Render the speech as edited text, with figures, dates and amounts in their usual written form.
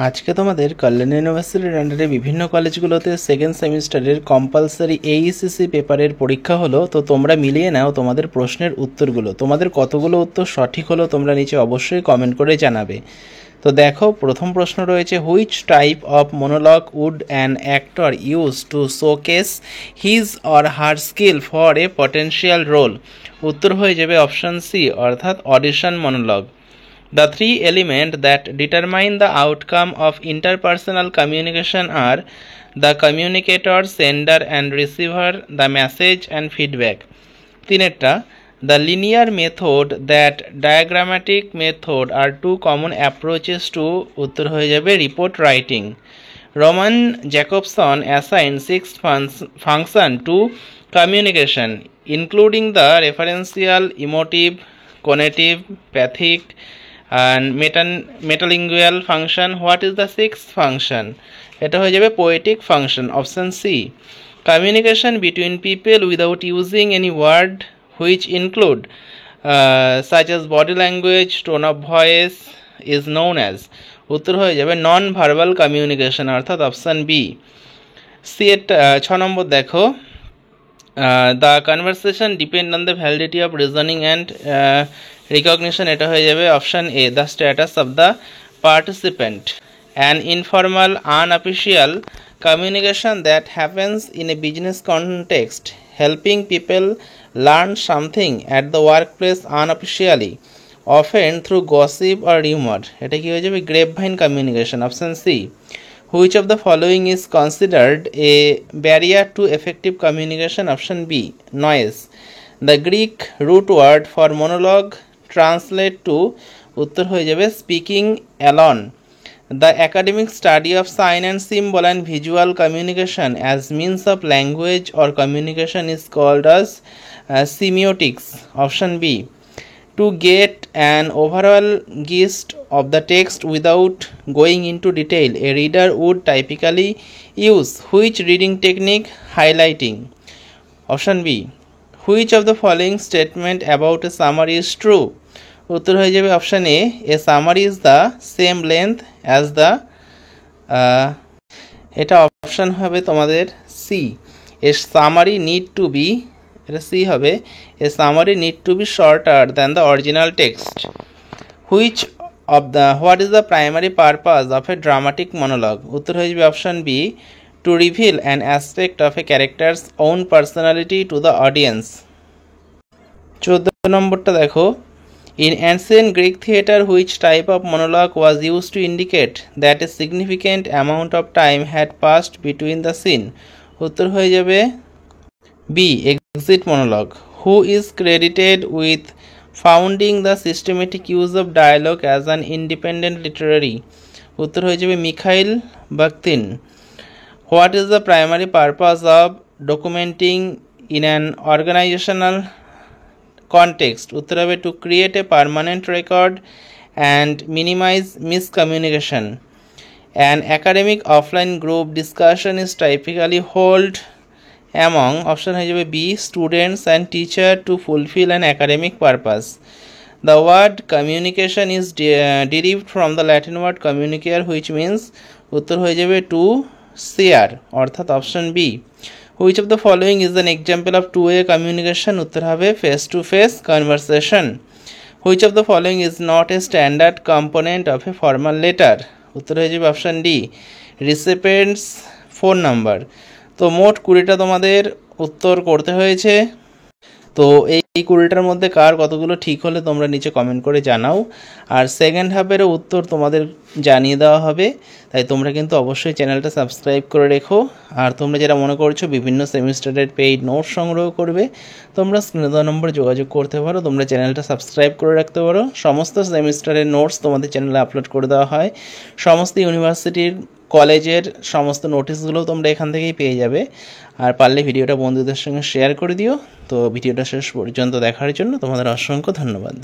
আজকে তোমাদের কল্যাণ ইউনিভার্সিটির আন্ডারে বিভিন্ন কলেজগুলোতে সেকেন্ড সেমিস্টারের কম্পালসারি এইচএসসি পেপারের পরীক্ষা হলো। তো তোমরা মিলিয়ে নাও তোমাদের প্রশ্নের উত্তরগুলো, তোমাদের কতগুলো উত্তর সঠিক হলো তোমরা নিচে অবশ্যই কমেন্ট করে জানাবে। তো দেখো, প্রথম প্রশ্ন রয়েছে, which type of monologue would an actor use to showcase his or her skill for a potential role? উত্তর হয়ে যাবে অপশন সি, অর্থাৎ audition monologue. The three elements that determine the outcome of interpersonal communication are the communicator, sender and receiver, the message and feedback. তিনেরটা, the linear method that diagrammatic method are two common approaches to উত্তর হয়ে যাবে report writing. Roman Jacobson assigned six function to communication, including the referential, emotive, conative, pathic and metalingual function. What is the sixth function? এটা হয়ে যাবে poetic function, option C. Communication between people without using any word which include such as body language, tone of voice is known as, উত্তর হয়ে যাবে non verbal communication, অর্থাৎ option B. C এর 6 নম্বর দেখো, the conversation depend on the validity of reasoning and recognition, এটা হয়ে যাবে option A, the status of the participant. An informal unofficial communication that happens in a business context, helping people learn something at the workplace unofficially, often through gossip or rumor, এটা কি হয়ে যাবে grapevine communication, option C. Which of the following is considered a barrier to effective communication? Option B, noise. The Greek root word for monologue translate to, উত্তর হয়ে যাবে speaking alone. The academic study of sign and symbol and visual communication as means of language or communication is called as semiotics, option B. To get an overall gist of the text without going into detail, a reader would typically use which reading technique? Highlighting, option B. Which of the following statement about a summary is true? উত্তর হয়ে যাবে option A, a summary is the same length as the, এটা option হবে তোমাদের C, a summary need to be, এটা C হবে, a summary need to be shorter than the original text. Which of the, what is the primary purpose of a dramatic monologue? উত্তর হয়ে যাবে option B, to reveal an aspect of a character's own personality to the audience. 14 নম্বরটা দেখো, in ancient Greek theatre, which type of monologue was used to indicate that a significant amount of time had passed between the scene? উত্তর হয়ে যাবে B, exit monologue. Who is credited with founding the systematic use of dialogue as an independent literary? উত্তর হয়ে যাবে Mikhail Bakhtin. What is the primary purpose of documenting in an organizational context? উত্তর হবে to create a permanent record and minimize miscommunication. An academic offline group discussion is typically held among, option হয়ে যাবে B, students and teacher to fulfill an academic purpose. The word communication is derived from the Latin word communicare, which means, উত্তর হয়ে যাবে to share, অর্থাৎ option B. Which of the following is an example of two-way communication? উত্তর হবে face to face conversation. Which of the following is not a standard component of a formal letter? উত্তর হয়ে যাবে option D, recipient's phone number. তো মোট 20টা তোমাদের উত্তর করতে হয়েছে। তো এই 20টার মধ্যে কার কতগুলো ঠিক হলে তোমরা নিচে কমেন্ট করে জানাও। আর সেকেন্ড হাফেরও উত্তর তোমাদের জানিয়ে দেওয়া হবে, তাই তোমরা কিন্তু অবশ্যই চ্যানেলটা সাবস্ক্রাইব করে রেখো। আর তোমরা যারা মনে করছো বিভিন্ন সেমিস্টারের পেইড নোটস সংগ্রহ করবে, তোমরা স্ক্রিনে দেওয়া নম্বরে যোগাযোগ করতে পারো, তোমরা চ্যানেলটা সাবস্ক্রাইব করে রাখতে পারো। সমস্ত সেমিস্টারের নোটস তোমাদের চ্যানেলে আপলোড করে দেওয়া হয়, সমস্ত ইউনিভার্সিটির কলেজের সমস্ত নোটিশগুলোও তোমরা এখান থেকেই পেয়ে যাবে। আর পারলে ভিডিওটা বন্ধুদের সঙ্গে শেয়ার করে দিও। তো ভিডিওটা শেষ পর্যন্ত দেখার জন্য তোমাদের অসংখ্য ধন্যবাদ।